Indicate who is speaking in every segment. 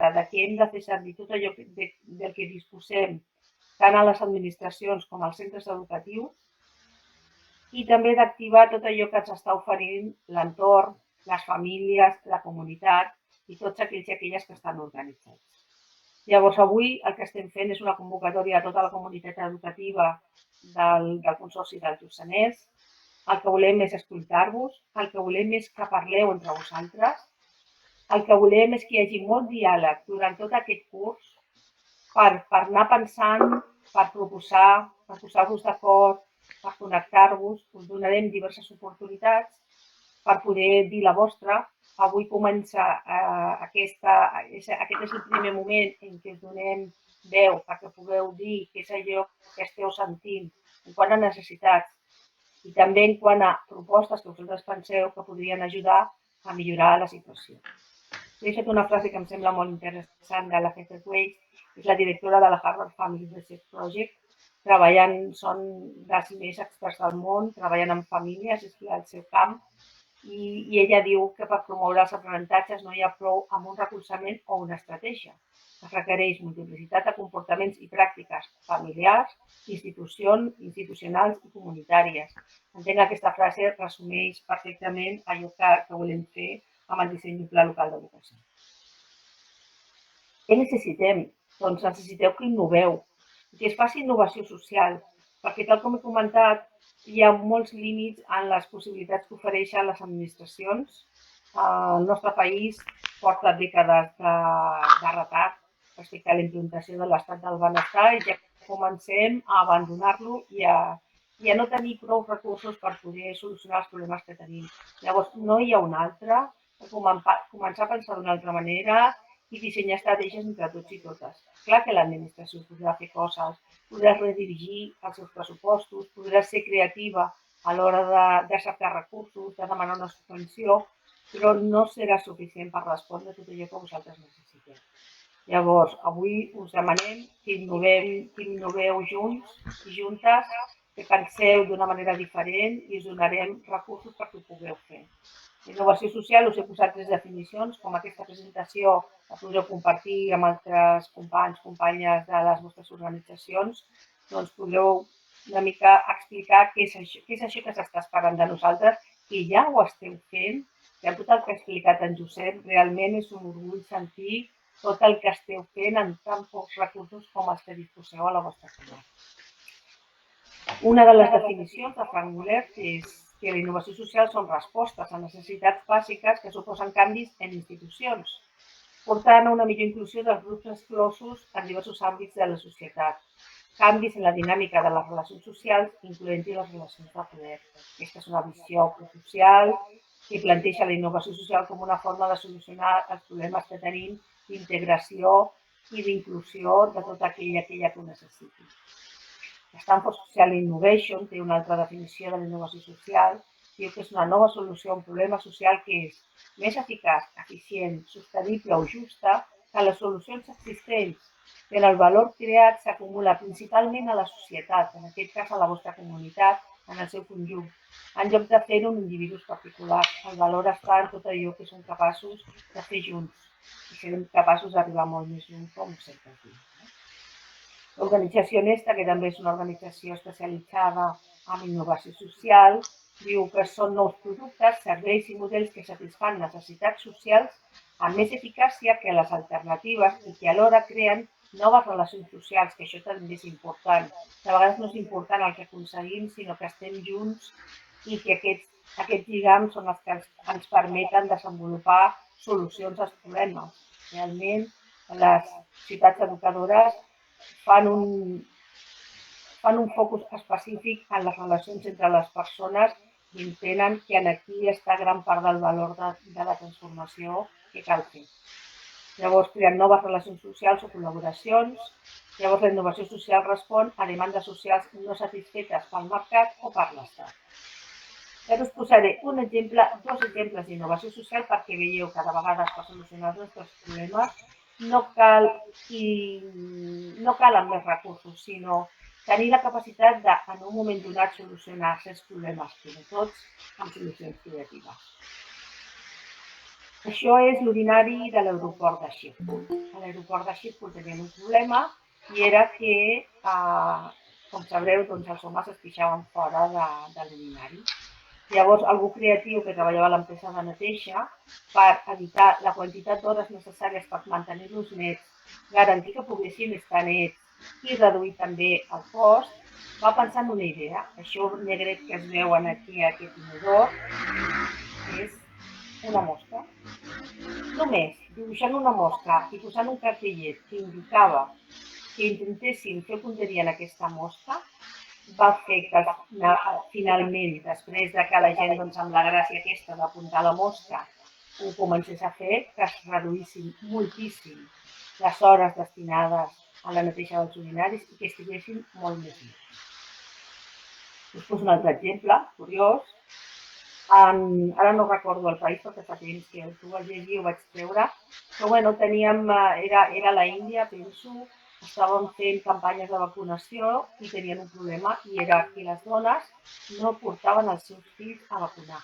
Speaker 1: aquesta, que hem de fer servir tot allò del que disposem tant a les administracions com als centres educatius i també d'activar tot allò que ens està oferint l'entorn, les famílies, la comunitat i tots aquells i aquelles que estan organitzats. Llavors, avui el que estem fent és una convocatòria a tota la comunitat educativa del Consorci del Lluçanès. El que volem és escoltar-vos, el que volem és que parleu entre vosaltres, el que volem és que hi hagi molt diàleg durant tot aquest curs per anar pensant, per proposar, per posar-vos d'acord, per connectar-vos. Us donarem diverses oportunitats per poder dir la vostra. Avui comença aquest és el primer moment en què us donem veu perquè pugueu dir què és allò que esteu sentint en quant a necessitats i també en quant a propostes que vosaltres penseu que podrien ajudar a millorar la situació. He deixat una frase que em sembla molt interessant de la Heather Weiss, que és la directora de la Harvard Family Research Project, són dels més experts del món, treballen amb famílies, és el seu camp, i ella diu que per promoure els aprenentatges no hi ha prou amb un recolzament o una estratègia. Es requereix multiplicitat de comportaments i pràctiques familiars, institucionals i comunitàries. Entenc que aquesta frase resumeix perfectament allò que volem fer amb el disseny d'un pla local d'educació. Què necessitem? Doncs necessiteu que innoveu, que es faci innovació social, perquè tal com he comentat, hi ha molts límits en les possibilitats que ofereixen les administracions. El nostre país porta dècades de retard respecte a la implantació de l'estat del benestar i ja comencem a abandonar-lo i a no tenir prou recursos per poder solucionar els problemes que tenim. Llavors, no hi ha una altra, començar a pensar d'una altra manera i dissenyar estratègies entre tots i totes. Clar que l'administració podrà fer coses, podrà redirigir els seus pressupostos, podrà ser creativa a l'hora de cercar recursos, de demanar una subvenció, però no serà suficient per respondre tot allò que vosaltres necessiteu. Llavors, avui us demanem que innoveu junts i juntes, que penseu d'una manera diferent i us donarem recursos perquè ho pugueu fer. Innovació social, us he posat 3 definicions, com aquesta presentació la podreu compartir amb altres companys, companyes de les vostres organitzacions, doncs podreu una mica explicar què és això que s'està esperant de nosaltres, que ja ho esteu fent, que amb tot el que ha explicat en Josep, realment és un orgull sentir tot el que esteu fent amb tan pocs recursos com els que disposeu a la vostra comarca. Una de les definicions de Frank Muller és que la innovació social són respostes a necessitats bàsiques que suposen canvis en institucions, portant a una millor inclusió dels grups exclosos en diversos àmbits de la societat, canvis en la dinàmica de les relacions socials, incloent-hi les relacions de poder. Aquesta és una visió prosocial que planteja la innovació social com una forma de solucionar els problemes que tenim d'integració i d'inclusió de tota aquella que ho necessiti. Stanford Social Innovation té una altra definició de la innovació social, diu que és una nova solució a un problema social que és més eficaç, eficient, sostenible o justa que les solucions existents, però el valor creat s'acumula principalment a la societat, en aquest cas a la vostra comunitat, en el seu conjunt. En lloc de fer-ho en individus particulars, el valor està en tot allò que som capaços de fer junts i serem capaços d'arribar molt més lluny, com sempre diu. L'Organització Nesta, que també és una organització especialitzada en innovació social, diu que són nous productes, serveis i models que satisfan necessitats socials amb més eficàcia que les alternatives i que alhora creen noves relacions socials, que això també és important. De vegades no és important el que aconseguim, sinó que estem junts i que aquests lligams són els que ens permeten desenvolupar solucions als problemes. Realment, les ciutats educadores fan un focus específic en les relacions entre les persones i entenen que aquí està gran part del valor de la transformació que cal fer. Llavors, creen noves relacions socials o col·laboracions. Llavors, la innovació social respon a demandes socials no satisfetes pel mercat o per l'Estat. Ara us posaré dos exemples d'innovació social perquè veieu que de vegades per solucionar els nostres problemes no calen més recursos, sinó tenir la capacitat de, en un moment donat, solucionar certs problemes, però tots amb solucions creatives. Això és l'urinari de l'aeroport de Schiphol. A l'aeroport de Schiphol tenien un problema i era que, com sabreu, doncs els homes es pixaven fora de l'urinari. Llavors, algú creatiu que treballava a l'empresa de neteja, per evitar la quantitat d'hores necessàries per mantenir-los nets, garantir que poguessin estar nets i reduir també el cost, va pensar en una idea. Això negret que es veuen aquí a aquest inodor és una mosca. Només dibuixant una mosca i posant un cartellet que indicava que intentessin fer punteria en aquesta mosca, va fer que finalment, després de que la gent doncs, amb la gràcia aquesta d'apuntar la mosca ho comencés a fer, que es reduïssin moltíssim les hores destinades a la neteja dels urinaris i que estiguessin molt més nets. Us poso un altre exemple, curiós. Ara no recordo el país perquè fa temps que ho vaig llegir, ho vaig treure, però bueno, era la Índia, penso, estàvem fent campanyes de vacunació i tenien un problema i era que les dones no portaven els seus fills a vacunar.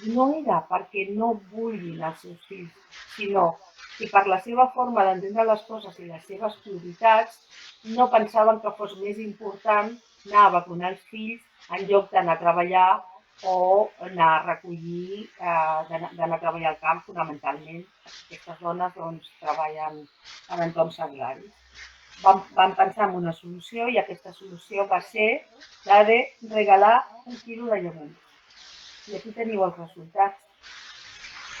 Speaker 1: No era perquè no vulguin els seus fills, sinó que per la seva forma d'entendre les coses i les seves prioritats no pensaven que fos més important anar a vacunar els fills en lloc d'anar a treballar o anar a recollir, d'anar a treballar al camp, fonamentalment. Aquestes dones doncs, treballen en entorns agraris. Vam pensar en una solució i aquesta solució va ser la de regalar 1 quilo de llegums. I aquí teniu els resultats.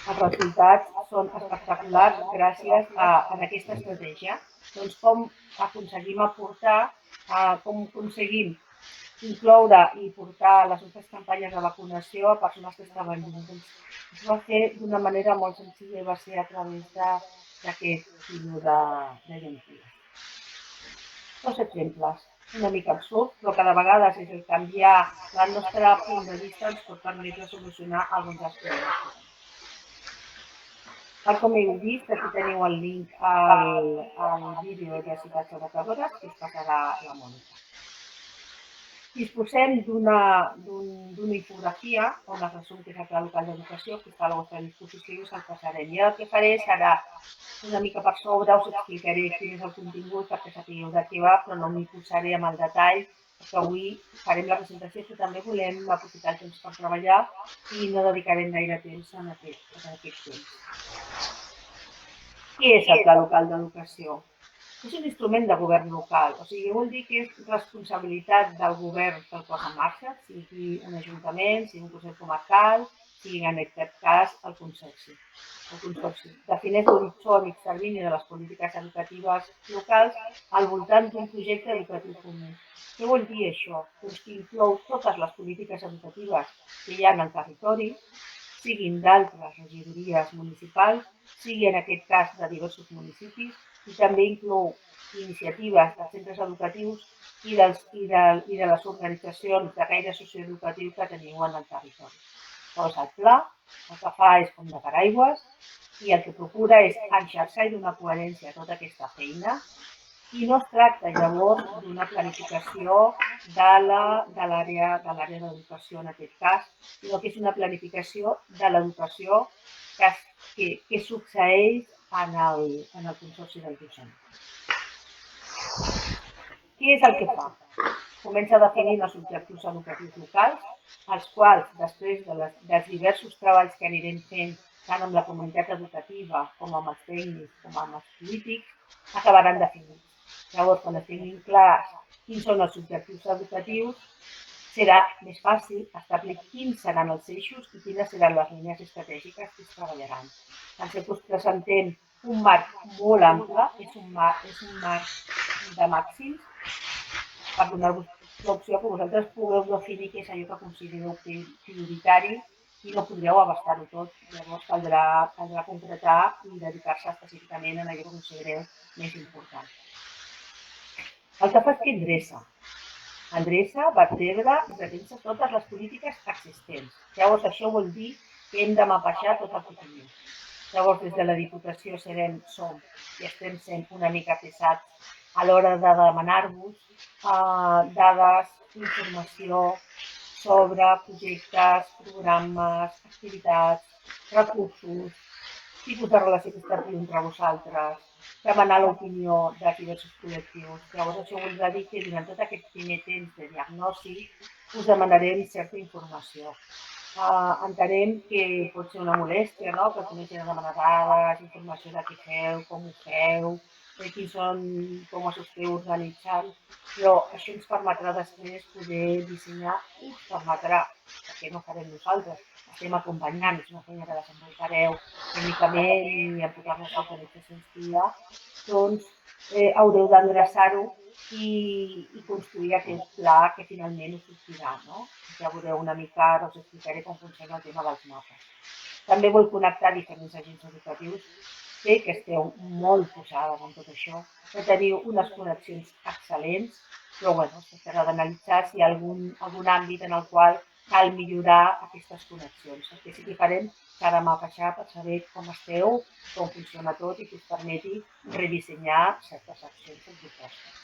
Speaker 1: Els resultats són espectaculars gràcies a aquesta estratègia. Doncs com aconseguim aportar, com aconseguim incloure i portar les nostres campanyes de vacunació a persones que estaven lluny. Es va fer d'una manera molt senzilla i va ser a través d'aquest quilo de llenties. 2 exemples, una mica absurd, però que de vegades és el canviar el nostre punt de vista ens pot permetre solucionar alguns dels problemes. Tal com heu vist, aquí teniu el link al vídeo de ciutats educadores que us passarà la Mònica. Disposem d'una infografia on es resum què és el Pla Local d'Educació, que està a la vostra disposició i us el passarem. I el que faré serà una mica per sobre, us explicaré quin és el contingut perquè sapigueu de què va, però no m'hi posaré amb el detall, perquè avui farem la presentació que també volem aprofitar el temps per treballar i no dedicarem gaire temps en aquest temps. Què és el Pla Local d'Educació? És un instrument de govern local, o sigui, vol dir que és responsabilitat del govern que el posa en marxa, sigui un ajuntament, sigui un consell comarcal, sigui en aquest cas el consorci. Defineix l'horitzó a mig termini de les polítiques educatives locals al voltant d'un projecte educatiu comú. Què vol dir això? Doncs que inclou totes les polítiques educatives que hi ha en el territori, siguin d'altres regidories municipals, sigui en aquest cas de diversos municipis, i també inclou iniciatives dels centres educatius i de les organitzacions de caire socioeducatiu que teniu en el territori. Llavors el pla el que fa és com de paraigües i el que procura és enxarxar i donar coherència a tota aquesta feina i no es tracta llavors d'una planificació de l'àrea d'educació en aquest cas, sinó que és una planificació de l'educació que succeeix en el consorci del docent. Què és el que fa? Comença definint els objectius educatius locals, els quals, després dels diversos treballs que anirem fent tant amb la comunitat educativa com amb els tècnics com amb els polítics, acabaran definits. Llavors, quan es tinguin clars quins són els objectius educatius, serà més fàcil establir quins seran els eixos i quines seran les línies estratègiques que es treballaran. Ens presentem un marc molt ample, és un marc de màxims per donar-vos l'opció que vosaltres pugueu definir què és allò que considereu prioritari i no podreu abastar-ho tot. Llavors caldrà concretar i dedicar-se específicament en allò que considereu més important. El que fa és que endreça, vertebra i repensa totes les polítiques existents. Llavors això vol dir que hem de mapejar tot el que tenim. Llavors des de la Diputació som i estem sent una mica pesats a l'hora de demanar-vos dades, informació sobre projectes, programes, activitats, recursos, tipus de relació que establir entre vosaltres, demanar l'opinió de diversos col·lectius. Llavors, això voldrà dir que durant tot aquest primer temps de diagnosi us demanarem certa informació. Entenem que pot ser una molèstia, no?, que comencin a demanar dades, informació de què feu, com ho feu, com us esteu organitzant, però això ens permetrà després poder dissenyar, us permetrà, perquè no farem nosaltres, estem acompanyant, és una feina que desenvolupareu tècnicament i amb totes les organitzacions que hi ha, doncs haureu d'endreçar-ho i construir aquest pla que finalment us sortirà, no? Ja veureu una mica, ara us explicaré com funciona el tema dels mapes. També vull connectar diferents agents educatius. Sé que esteu molt posades en tot això, que teniu unes connexions excel·lents, però bueno, es tractarà d'analitzar si hi ha algun àmbit en el qual cal millorar aquestes connexions. El que sí que farem serà mapejar per saber com esteu, com funciona tot i que us permeti redissenyar certes accions o propostes.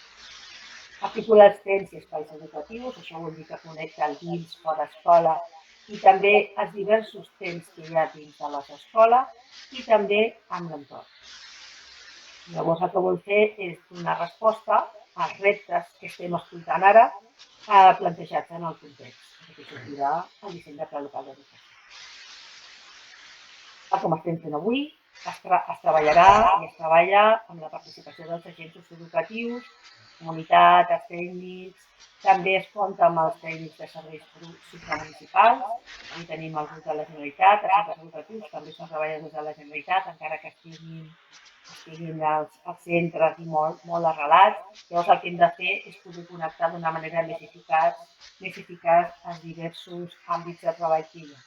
Speaker 1: Articular els temps i espais educatius, això vol dir que connecta el dins, fora escola, i també els diversos temps que hi ha dins de les escoles i també amb l'entorn. Llavors el que vol fer és donar resposta als reptes que estem escoltant ara plantejats en el context, que sortirà el disseny de pla local d'educació. Com estem fent avui, es treballarà i es treballa amb la participació dels agents socioeducatius, comunitat, els tècnics, també es compta amb els tècnics de serveis supramunicipals, avui tenim el grup de la Generalitat, els centres educatius també són treballadors de la Generalitat, encara que estiguin als centres i molt arrelats. Llavors el que hem de fer és poder connectar d'una manera més eficaç els diversos àmbits de treball que hi ha.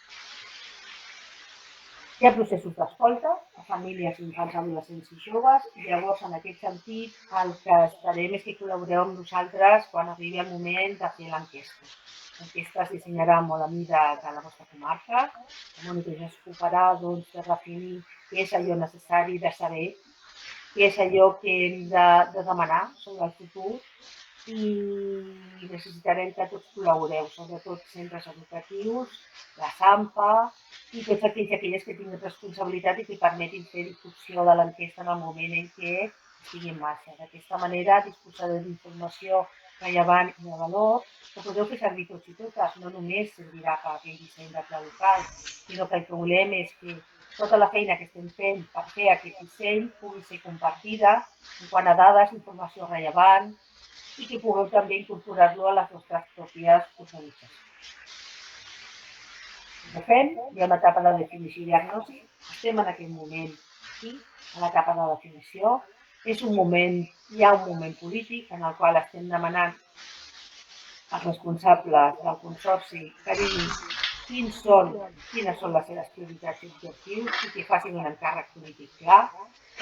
Speaker 1: Hi ha processos d'escolta a famílies, infants, adolescents i joves, i llavors en aquest sentit el que esperem és que col·laboreu amb nosaltres quan arribi el moment de fer l'enquesta. L'enquesta es dissenyarà molt a mida de la vostra comarca, la Mònica ja es ocuparà de definir què és allò necessari de saber, què és allò que hem de demanar sobre el futur, i necessitarem que tots col·laboreu, sobretot centres educatius, la SAMPA i tots aquells i aquelles que tinguin responsabilitat i que permetin fer difusió de l'enquesta en el moment en què estigui en marxa. D'aquesta manera disposareu d'informació rellevant i de valor que podeu fer servir tots i totes, no només servirà per aquell disseny de pla local, sinó que el que volem és que tota la feina que estem fent per fer aquest disseny pugui ser compartida en quant a dades, informació rellevant, i que pugueu també incorporar-lo a les vostres pròpies organitzacions. Ho fem, hi ha una etapa de definició i diagnosi, estem en aquest moment aquí, a l'etapa de definició, hi ha un moment polític en el qual estem demanant als responsables del consorci que diguin quines són les seves prioritats i objectius i que facin un encàrrec polític clar.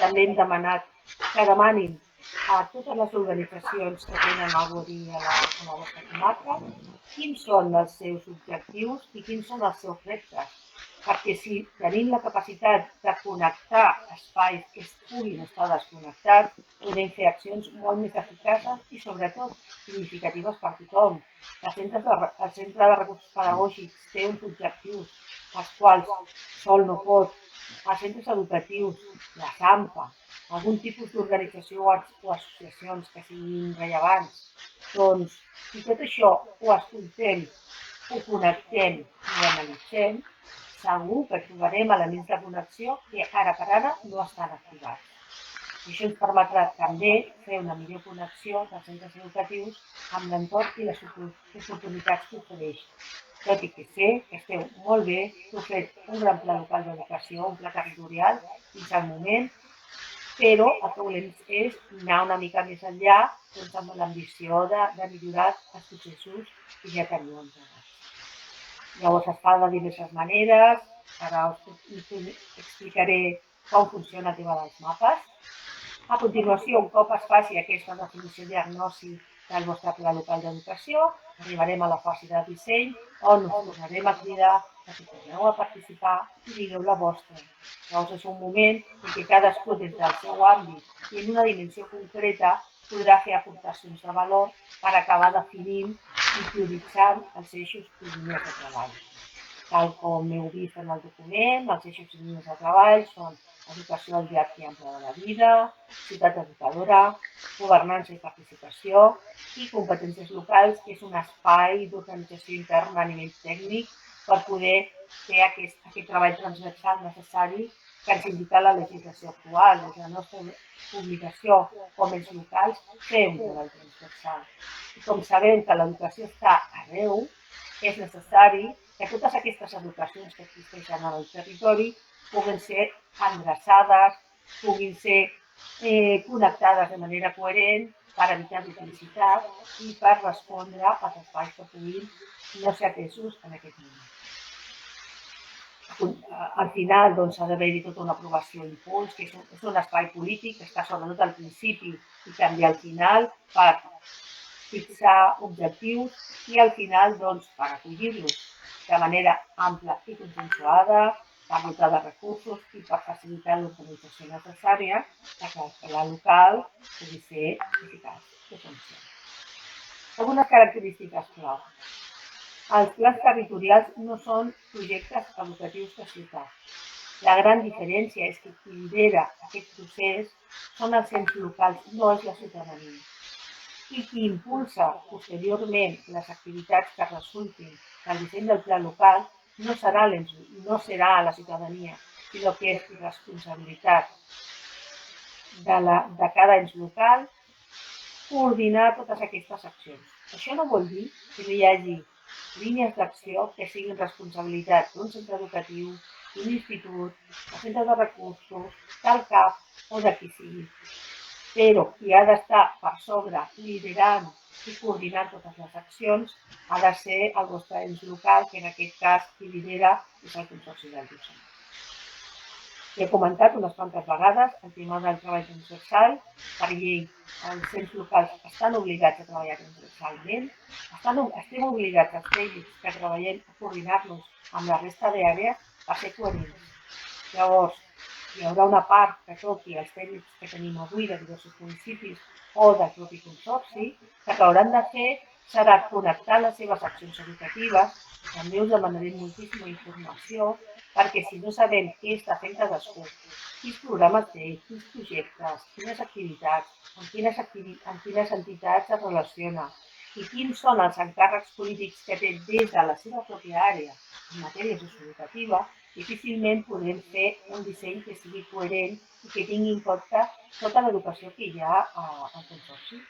Speaker 1: També hem demanat que demanin a totes les organitzacions que tenen alguna cosa a dir a la vostra comarca quins són els seus objectius i quins són els seus reptes. Perquè si tenim la capacitat de connectar espais que es puguin estar desconnectats, podem fer accions molt més eficaces i sobretot significatives per tothom. El centre de recursos pedagògics té uns objectius els quals sol no pot. Els centres educatius, la SAMPA, algun tipus d'organització o associacions que siguin rellevants, doncs si tot això ho escoltem, ho connectem i ho analitzem, segur que trobarem elements de connexió que ara per ara no estan activats. I això ens permetrà també fer una millor connexió dels centres educatius amb l'entorn i les oportunitats que ofereix. Tot i que sé que esteu molt bé, que heu fet un gran pla local d'educació, un pla territorial fins al moment, però el que volem és anar una mica més enllà doncs, amb l'ambició de millorar els processos que ja teniu endavant. Llavors es fa de diverses maneres, ara us explicaré com funciona el tema dels mapes. A continuació, un cop es faci aquesta definició i diagnosi del vostre pla local d'educació, arribarem a la fase de disseny on us tornarem a cridar que torneu a participar i digueu la vostra. Llavors és un moment en què cadascú des del seu àmbit i en una dimensió concreta podrà fer aportacions de valor per acabar definint i prioritzant els eixos i línies de treball. Tal com heu vist en el document, els eixos i línies de treball són educació al llarg i ample de la vida, ciutat educadora, governança i participació i competències locals, que és un espai d'organització interna a nivell tècnic per poder fer aquest treball transversal necessari que ens indica la legislació actual. És la nostra obligació com els locals fer un treball transversal. I com sabem que l'educació està arreu, és necessari que totes aquestes educacions que existeixen al territori puguin ser endreçades, puguin ser connectades de manera coherent per evitar duplicitat i per respondre als espais que puguin no ser atesos en aquest moment. Al final s'ha d'haver-hi tota una aprovació d'impuls, que és un espai polític que està sobretot al principi i també al final per fixar objectius i al final per acollir-los de manera ampla i consensuada, per dotar de recursos i per facilitar l'organització necessària perquè l'escola local pugui ser eficaç i funcional. Algunes característiques clau. Els plans territorials no són projectes educatius de ciutat. La gran diferència és que qui lidera aquest procés són els ens locals, no és la ciutadania. I qui impulsa posteriorment les activitats que resultin del disseny del pla local no serà la ciutadania, sinó que és responsabilitat de cada ens local coordinar totes aquestes accions. Això no vol dir que no hi hagi línies d'acció que siguin responsabilitat d'un centre educatiu, d'un institut, d'un centre de recursos, del CAP o de qui sigui. Però qui ha d'estar per sobre liderant i coordinant totes les accions ha de ser el vostre ens local, que en aquest cas qui lidera és el Consorci del Lluçanès. He comentat unes quantes vegades el tema del treball transversal. Per llei, els ens locals estan obligats a treballar transversalment. Estem obligats els tècnics que treballem a coordinar-nos amb la resta d'àrees per ser coherents. Llavors, hi haurà una part que toqui els tècnics que tenim avui de diversos municipis o del propi consorci, que el que hauran de fer serà connectar les seves accions educatives. També us demanarem moltíssima informació, perquè si no sabem què està fent cadascú, quins programes té, quins projectes, quines activitats, amb quines entitats es relaciona i quins són els encàrrecs polítics que té des de la seva pròpia àrea en matèria socioeducativa, difícilment podrem fer un disseny que sigui coherent i que tingui en compte tota l'educació que hi ha al consorci.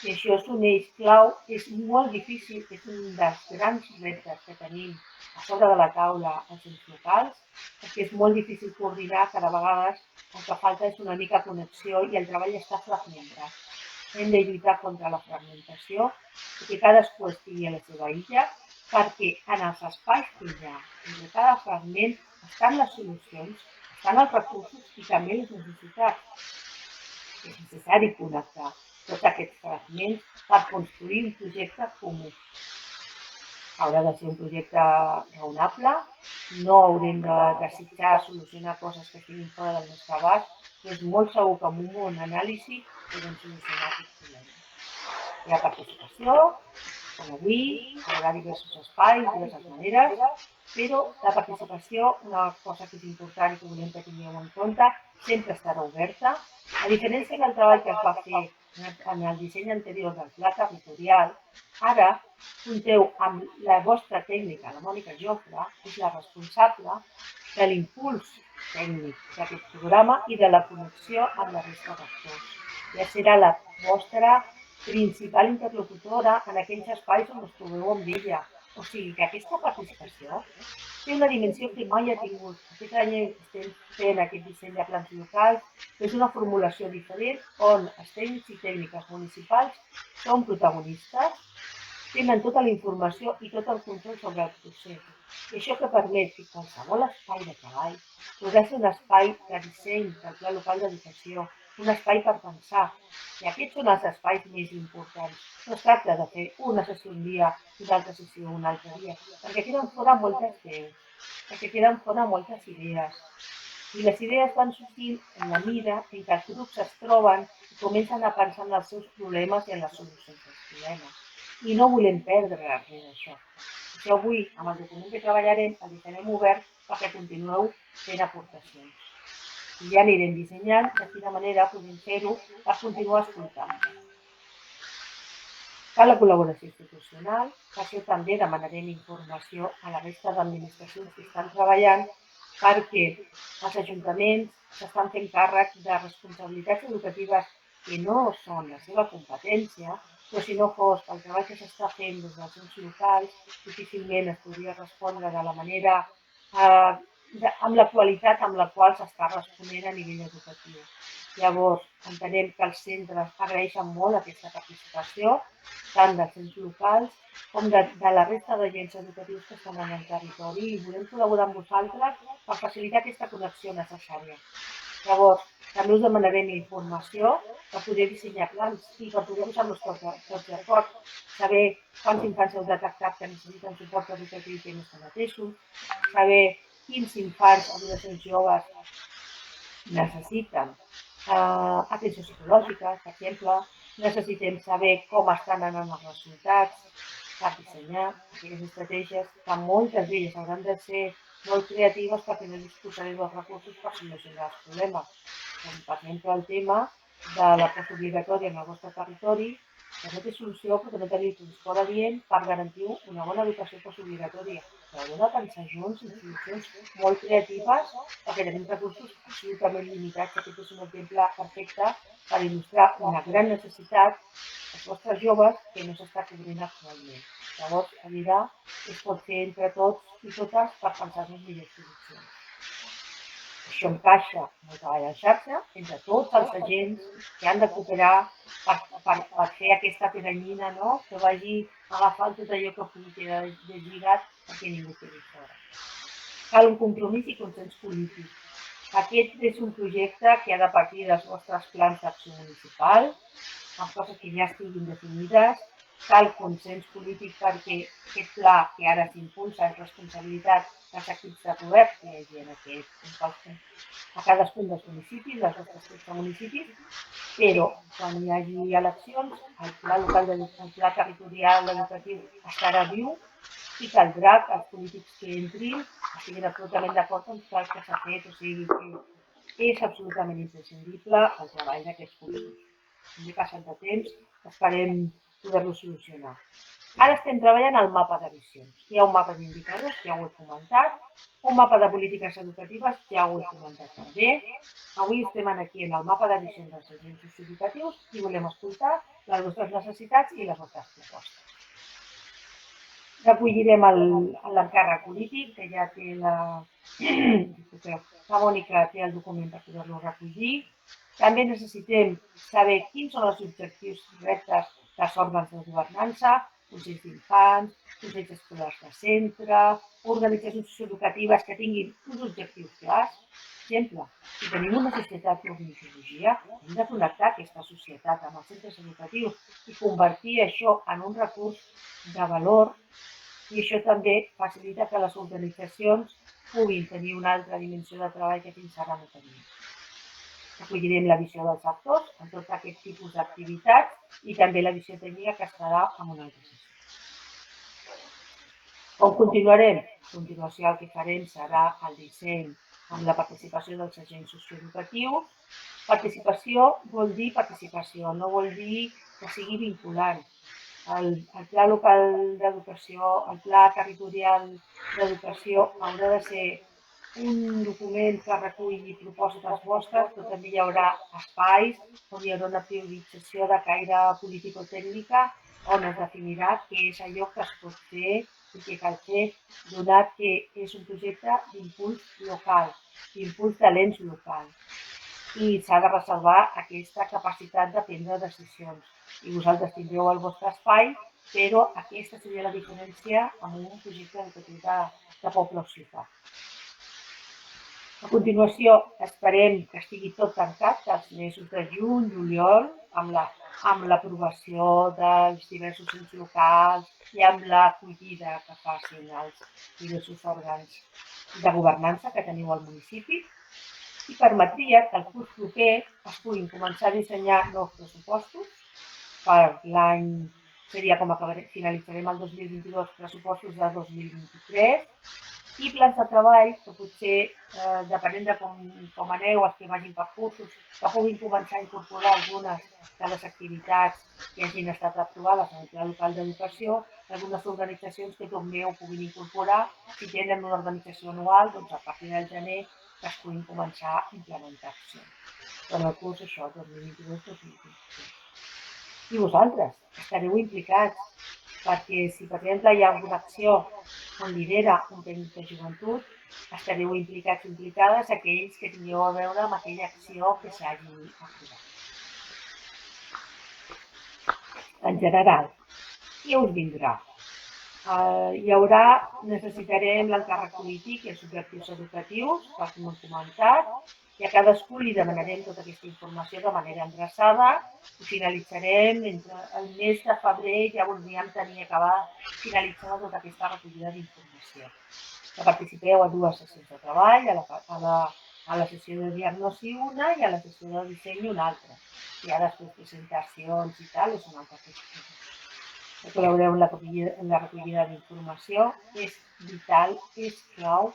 Speaker 1: I això és un eix clau, és molt difícil, és un dels grans reptes que tenim a sobre de la taula als ens locals, perquè és molt difícil coordinar, cada vegada el que falta és una mica connexió i el treball està fragmentat. Hem de lluitar contra la fragmentació i que cadascú estigui a la seva illa, perquè en els espais que hi ha entre cada fragment estan les solucions, estan els recursos i també les necessitats. És necessari connectar tots aquests fragments per construir un projecte comú. Haurà de ser un projecte raonable, no haurem de desitjar solucionar coses que estiguin fora del nostre abast, però és molt segur que amb un bon anàlisi podem solucionar aquests problemes. Hi ha participació, com avui, hi haurà diversos espais, diverses maneres, però la participació, una cosa que és important i que volem que tingueu en compte, sempre estarà oberta. A diferència del treball que es va fer en el disseny anterior del pla territorial, ara compteu amb la vostra tècnica, la Mònica Jofre, que és la responsable de l'impuls tècnic d'aquest programa i de la connexió amb la resta d'actors. Ja serà la vostra principal interlocutora en aquells espais on us trobeu amb ella. O sigui que aquesta participació té una dimensió que mai ha tingut. Aquest any estem fent aquest disseny de plans locals, és una formulació diferent on els tècnics i tècniques municipals són protagonistes, tenen tota la informació i tot el control sobre el procés. I això que permet que qualsevol espai de treball podrà ser un espai de disseny del pla local d'educació, un espai per pensar. I aquests són els espais més importants. No es tracta de fer una sessió un dia i una altra sessió un altre dia, perquè queden fora moltes veus, perquè queden fora moltes idees. I les idees van sortint en la mida en què els grups es troben i comencen a pensar en els seus problemes i en les solucions dels problemes. I no volem perdre res d'això. Això avui, amb el document que treballarem, el deixarem obert perquè continueu fent aportacions. I ja anirem dissenyant de quina manera podem fer-ho per continuar escoltant. Cal la col·laboració institucional, per això també demanarem informació a la resta d'administracions que estan treballant perquè els ajuntaments s'estan fent càrrec de responsabilitats educatives que no són la seva competència, però si no fos pel treball que s'està fent des dels ens locals, difícilment es podria respondre de la manera, amb la qualitat amb la qual s'està responent a nivell educatiu. Llavors, entenem que els centres agraeixen molt aquesta participació, tant dels ens locals com de la resta d'agents educatius que estan en el territori i volem col·laborar amb vosaltres per facilitar aquesta connexió necessària. Llavors, també us demanarem informació per poder dissenyar plans i per poder posar-nos tots d'acord, saber quants infants heu detectat que necessiten suport educatiu i que no estan atesos, saber quins infants, adolescents joves necessiten atenció psicològica, per exemple, necessitem saber com estan anant els resultats per dissenyar aquelles estratègies que moltes d'elles hauran de ser molt creatives perquè no disposarem dels recursos per solucionar els problemes. Com per exemple el tema de la postobligatòria en el vostre territori, que no té solució perquè no teniu transport adient per garantir una bona educació postobligatòria. Però heu de pensar junts en solucions molt creatives perquè tenim recursos absolutament limitats. Aquest és un exemple perfecte per il·lustrar una gran necessitat dels vostres joves que no s'està cobrint actualment. Llavors, la vida es pot fer entre tots i totes per pensar-nos millors solucions. Això encaixa en el treball en xarxa entre tots els agents que han de cooperar per fer aquesta teranyina, no? Que vagi agafant tot allò que pugui quedar deslligat perquè ningú quedi fora. Cal un compromís i consens polític. Aquest és un projecte que ha de partir dels vostres plans d'acció municipal, amb coses que ja estiguin definides. Cal consens polític perquè aquest pla que ara s'impulsa és responsabilitat dels equips de govern que hi hagi a cadascun dels municipis, dels nostres 13 municipis, però quan hi hagi eleccions, el pla local, el pla territorial educatiu estarà viu i caldrà que els polítics que entrin estiguin absolutament d'acord amb tot el que s'ha fet, o sigui que és absolutament imprescindible el treball d'aquests cursos. Hem passat de temps, esperem poder-lo solucionar. Ara estem treballant al mapa de visions. Hi ha un mapa d'indicadors, ja ho he comentat, un mapa de polítiques educatives, ja ho he comentat també. Avui estem aquí en el mapa de visions dels agents socioeducatius i volem escoltar les vostres necessitats i les vostres propostes. Recollirem l'encàrrec polític, que ja té la Mònica té el document per poder-lo recollir. També necessitem saber quins són els objectius i reptes dels òrgans de governança, consells d'infants, consells escolars de centre, organitzacions socioeducatives que tinguin uns objectius clars. Per exemple, si tenim una societat d'ornitologia, hem de connectar aquesta societat amb els centres educatius i convertir això en un recurs de valor, i això també facilita que les organitzacions puguin tenir una altra dimensió de treball que fins ara no tenim. Recollirem la visió dels actors en tot aquest tipus d'activitats i també la visió tècnica que estarà en una altra sessió. Com continuarem? A continuació el que farem serà el disseny amb la participació dels agents socioeducatius. Participació vol dir participació, no vol dir que sigui vinculant. El pla local d'educació, el pla territorial d'educació haurà de ser un document que reculli propostes vostres, però també hi haurà espais on hi haurà una priorització de caire político-tècnica on es definirà què és allò que es pot fer i què cal fer, donat que és un projecte d'impuls local, d'impuls de l'ens local. I s'ha de reservar aquesta capacitat de prendre decisions. I vosaltres tindreu el vostre espai, però aquesta seria la diferència amb un projecte educatiu de poble o ciutat. A continuació, esperem que estigui tot tancat els mesos de juny, juliol, amb l'aprovació dels diversos ens locals i amb l'acollida que facin els diversos òrgans de governança que teniu al municipi, i permetria que el curs proper es puguin començar a dissenyar nous pressupostos per l'any, seria com finalitzarem el 2022, pressupostos de 2023, i plans de treball que potser, depenent de com aneu, els que vagin per cursos, que puguin començar a incorporar algunes de les activitats que hagin estat aprovades en el Pla Local d'Educació, algunes organitzacions que també ho puguin incorporar. Si tenen una organització anual, doncs a partir del gener que es puguin començar a implementar accions. Però en el curs això, 2022-2023. I vosaltres estareu implicats, perquè si, per exemple, hi ha alguna acció on lidera un tècnic de joventut, estareu implicats o implicades aquells que tingueu a veure amb aquella acció que s'hagi aprovat. En general, què us vindrà? Necessitarem l'encàrrec polític i els objectius educatius, tal com hem comentat, i a cadascú li demanarem tota aquesta informació de manera endreçada i finalitzarem entre el mes de febrer, ja voldríem tenir finalitzada tota aquesta recollida d'informació. Que participeu a 2 sessions de treball, a la sessió de diagnosi una i a la sessió de disseny una altra. I ara després presentacions i tal, és una altra qüestió. Que col·laboreu en la recollida d'informació, és vital, és clau.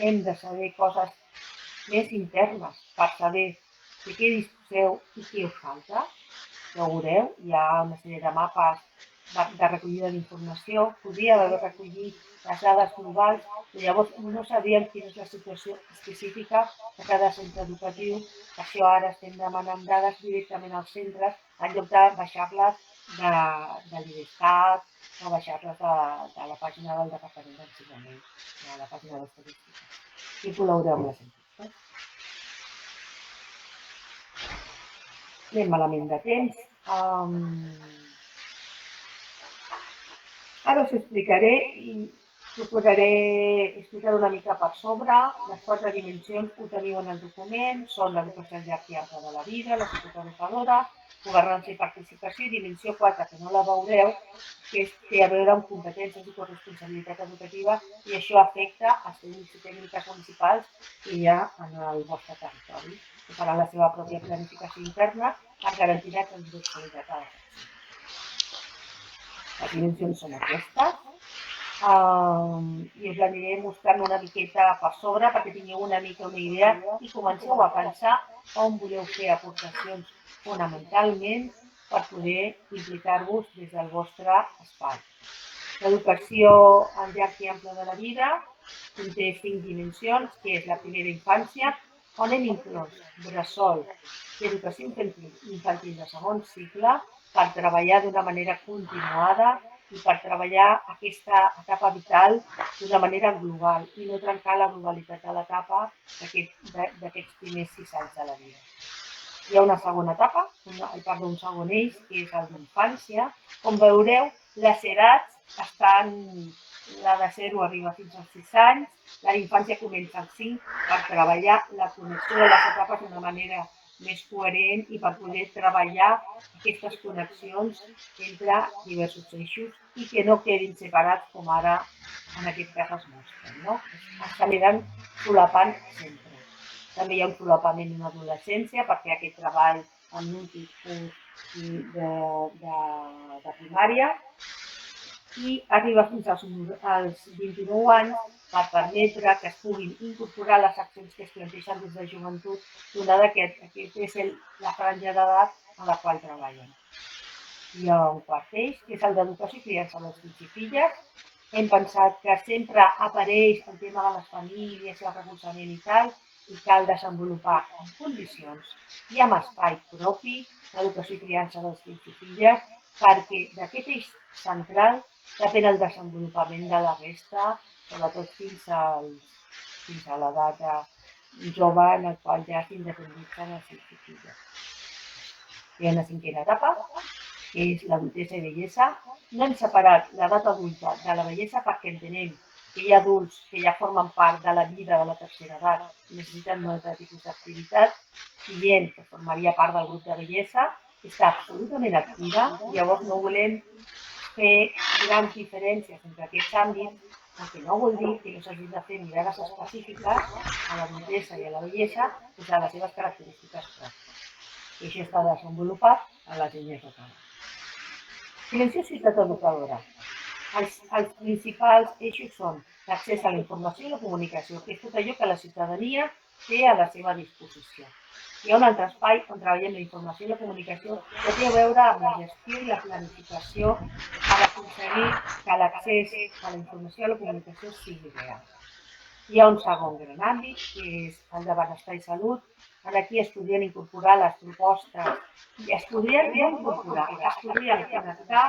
Speaker 1: Hem de saber coses més internes per saber de què disposeu i què us falta. Ja ho veureu, hi ha una sèrie de mapes de recollida d'informació. Podríem haver recollit les dades globals, però llavors no sabíem quina és la situació específica de cada centre educatiu. Per això ara estem demanant dades directament als centres en lloc de baixar-les de l'IDESCAT o baixar-les de la pàgina del Departament d'Ensenyament, de la pàgina d'Estadística. I col·laboreu amb les enquestes. Anem malament de temps. Ara us explicaré i procuraré explicar una mica per sobre. Les 4 dimensions ho teniu en el document, són l'educació al llarg i ample de la vida, la psicoeducadora, governança i participació, i dimensió 4, que no la veureu, que té a veure amb competències i corresponsabilitat educativa, i això afecta els tècnics i tècniques municipals que hi ha en el vostre territori, que faran la seva pròpia planificació interna per garantir la transversalitat a les accions. Les dimensions són aquestes. I us l'aniré mostrant una miqueta per sobre perquè tingueu una mica una idea i comenceu a pensar on voleu fer aportacions fonamentalment per poder implicar-vos des del vostre espai. L'educació al llarg i ample de la vida conté 5 dimensions, que és la primera infància, on hem inclòs bressol i educació infantil de segon cicle per treballar d'una manera continuada i per treballar aquesta etapa vital d'una manera global i no trencar la globalitat de l'etapa d'aquests primers 6 anys de la vida. Hi ha una segona etapa, un segon eix, que és el d'infància, on veureu les edats estan, la de 0 arriba fins als 6 anys, la d'infància comença als 5 per treballar la connexió de les etapes d'una manera més coherent i per poder treballar aquestes connexions entre diversos eixos i que no quedin separats com ara en aquest cas es mostren, no? S'aniran solapant sempre. També hi ha un solapament en adolescència perquè aquest treball en nuclis de primària i arriba fins als 29 anys per permetre que es puguin incorporar les accions que es planteixen des de joventut, donada que aquest és la franja d'edat en la qual treballen. Hi ha un quart eix, que és el d'educació i criança dels fills i filles. Hem pensat que sempre apareix el tema de les famílies i el recolzament i tal, i cal desenvolupar en condicions i amb espai propi l'educació i criança dels fills i filles, perquè d'aquest eix central depèn el desenvolupament de la resta, sobretot fins a l'edat jove en el qual ja s'independitzen els fills i filles. Hi ha una cinquena etapa, que és l'adultesa i vellesa. No hem separat l'edat adulta de la vellesa perquè entenem que hi ha adults que ja formen part de la vida de la tercera edat i necessiten un altre tipus d'activitat, i gent que formaria part del grup de vellesa està absolutament activa, llavors no volem fer grans diferències entre aquests àmbits, el que no vol dir que no s'hagin de fer mirades específiques a l'adultesa i a la vellesa des de les seves característiques pròpies. I això està desenvolupat a les línies de treball. Silencio ciutat educadora. Els principals eixos són l'accés a la informació i la comunicació, que és tot allò que la ciutadania té a la seva disposició. Hi ha un altre espai on treballem la informació i la comunicació que té a veure amb la gestió i la planificació per aconseguir que l'accés a la informació i la comunicació sigui real. Hi ha un segon gran àmbit, que és el de benestar i salut. Aquí es podrien incorporar les propostes, i es podrien no incorporar, es podrien connectar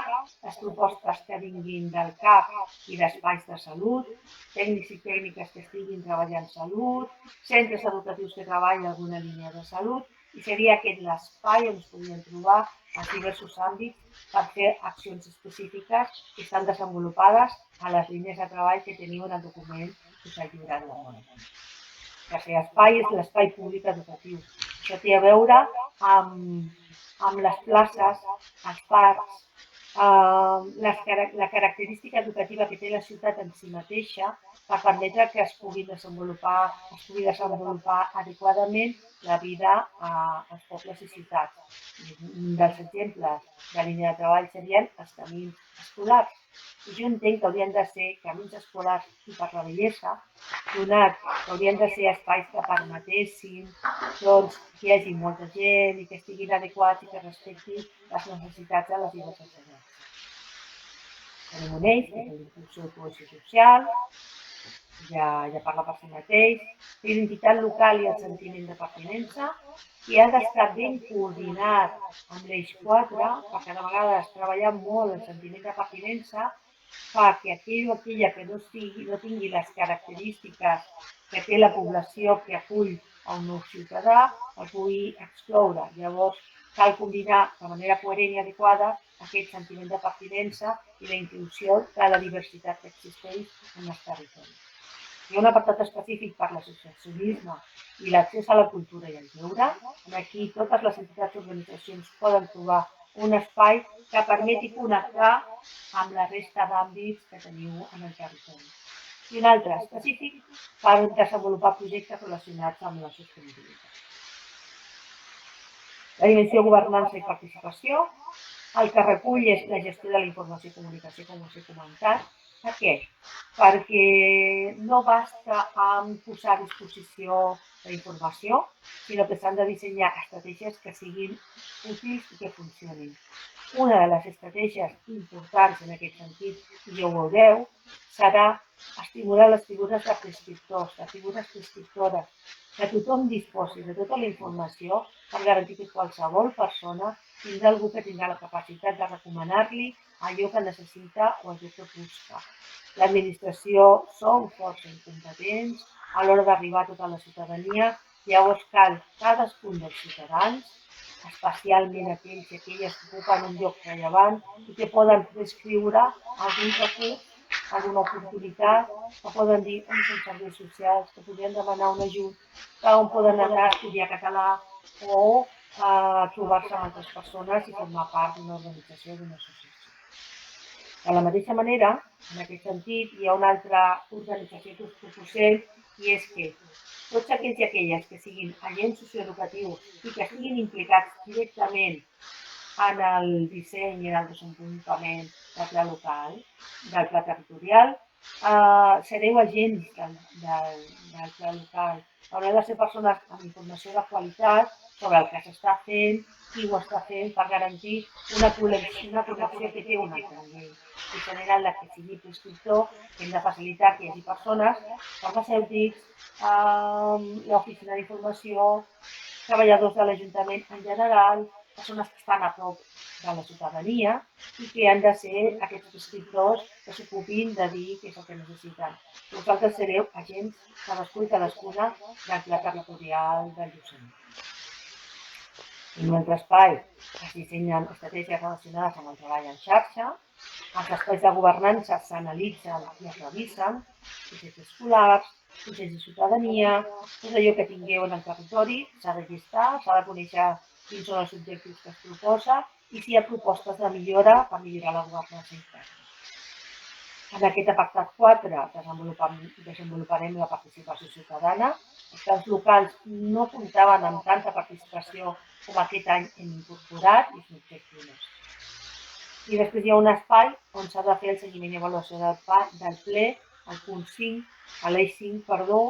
Speaker 1: les propostes que vinguin del CAP i d'espais de salut, tècnics i tècniques que estiguin treballant salut, centres educatius que treballen alguna línia de salut, i seria aquest l'espai on es podrien trobar els diversos àmbits per fer accions específiques que estan desenvolupades a les línies de treball que teniu en el document que us ha lliurat la Mònica. El tercer espai és l'espai públic educatiu. Això té a veure amb les places, els parcs, la característica educativa que té la ciutat en si mateixa per permetre que es pugui desenvolupar adequadament la vida als pobles i ciutats. Un dels exemples de línia de treball serien els camins escolars. I jo entenc que haurien de ser camins escolars i per la bellesa, donat que haurien de ser espais que permetessin que hi hagi molta gent i que estiguin adequats i que respectin les necessitats de les diverses edats. Tenim un eix, que és l'impulsió de cohesió social, ja parla per si mateix, l'identitat local i el sentiment de pertinença, i ha d'estar ben coordinat amb l'eix 4, perquè de vegades treballar molt el sentiment de pertinença fa que aquell o aquella que no tingui les característiques que té la població que acull a un nou ciutadà el pugui excloure. Llavors, cal combinar de manera coherent i adequada aquest sentiment de pertinença i la inclusió de la diversitat que existeix en els territoris. Hi ha un apartat específic per l'associacionisme i l'accés a la cultura i al lleure. Aquí totes les entitats i organitzacions poden trobar un espai que permeti connectar amb la resta d'àmbits que teniu en el territori. I un altre específic per desenvolupar projectes relacionats amb la sostenibilitat. La dimensió governança i participació, el que recull és la gestió de la informació i comunicació, com us he comentat. Per què? Perquè no basta amb posar a disposició la informació, sinó que s'han de dissenyar estratègies que siguin útils i que funcionin. Una de les estratègies importants en aquest sentit, i ja ho veureu, serà estimular les figures de prescriptors, de figures prescriptores, que tothom disposi de tota la informació per garantir que qualsevol persona tindrà algú que tindrà la capacitat de recomanar-li allò que necessita o allò que busca. L'administració sou força incompetents a l'hora d'arribar a tota la ciutadania, llavors cal cadascun dels ciutadans, especialment aquells i aquelles que ocupen un lloc rellevant i que poden prescriure algun recurs, alguna oportunitat, que poden dir on són serveis socials, que podrien demanar un ajut, on poden anar a estudiar català o trobar-se amb altres persones i formar part d'una organització o d'una associació. De la mateixa manera, en aquest sentit, hi ha una altra organització que us proposem i és que tots aquells i aquelles que siguin agents socioeducatius i que estiguin implicats directament en el disseny i en el desenvolupament del pla local, del pla territorial, sereu agents del pla local. Haureu de ser persones amb informació de qualitat sobre el que s'està fent, qui ho està fent, per garantir una connexió que té una altra llei. Diferent en la que sigui prescriptor, hem de facilitar que hi hagi persones, farmacèutics, l'oficina d'informació, treballadors de l'Ajuntament en general, persones que estan a prop de la ciutadania i que han de ser aquests prescriptors que s'ocupin de dir què és el que necessiten. Vosaltres sereu agents, cadascú i cadascuna, del pla territorial del Lluçanès. En un altre espai es dissenyen estratègies relacionades amb el treball en xarxa, els espais de governança s'analitzen i es revisen, processos escolars, processos de ciutadania, tot allò que tingueu en el territori s'ha de llistar, s'ha de conèixer quins són els objectius que es proposa i si hi ha propostes de millora per millorar la governança interna. En aquest apartat 4 desenvoluparem la participació ciutadana. Els plans locals no comptaven amb tanta participació com aquest any hem incorporat i és un objectiu nostre. I després hi ha un espai on s'ha de fer el seguiment i avaluació del ple, el punt 5, l'eix 5, perdó,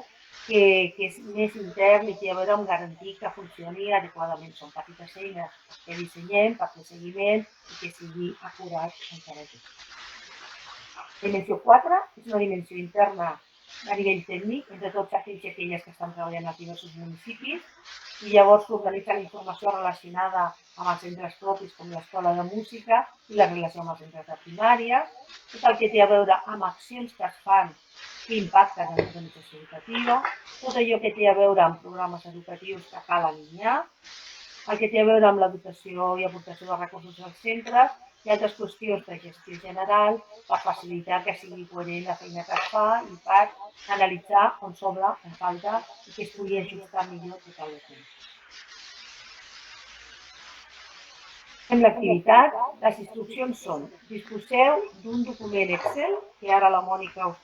Speaker 1: que és més intern i té a veure amb garantir que funcioni adequadament. Són petites eines que dissenyem per fer seguiment i que sigui acurat encara més. Dimensió 4 és una dimensió interna a nivell tècnic entre tots aquells i aquelles que estan treballant als diversos municipis i llavors s'organitza la informació relacionada amb els centres propis com l'escola de música i la relació amb els centres de primària, tot el que té a veure amb accions que es fan que impacten en l'organització educativa, tot allò que té a veure amb programes educatius que cal alinear, el que té a veure amb la dotació i aportació de recursos als centres i altres qüestions de gestió general per facilitar que sigui coherent la feina que es fa i per analitzar on sobra, on falta i que es pugui ajustar millor tot el que en l'activitat, les instruccions són: disposeu d'un document Excel, que ara la Mònica us